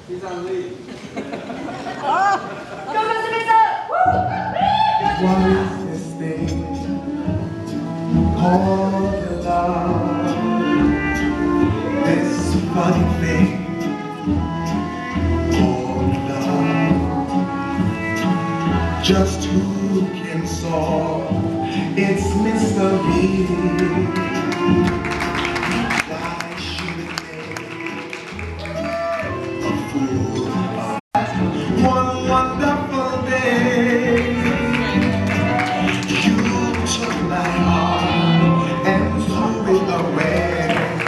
What is this thing called love? This funny thing called love. Just who can solve its mystery? Why should it make a fool of one wonderful day? You took my heart and threw it away.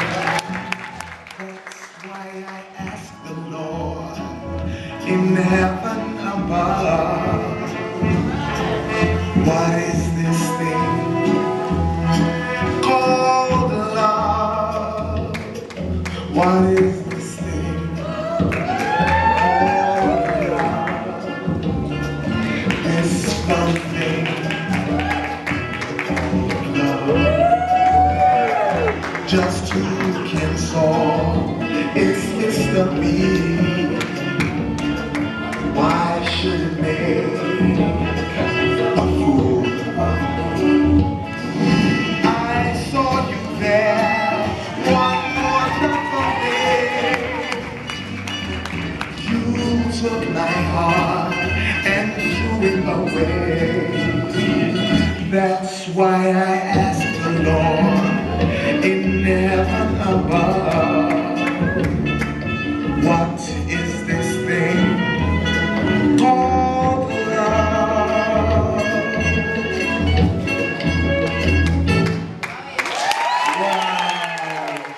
That's why I ask the Lord in heaven above, what is this thing called love? What is this thing called love? This fun thing called love. Just who can solve its mystery? Why should it make a fool of me? I saw you there one wonderful day. You took my heart and threw it away. That's why I asked the Lord in heaven above,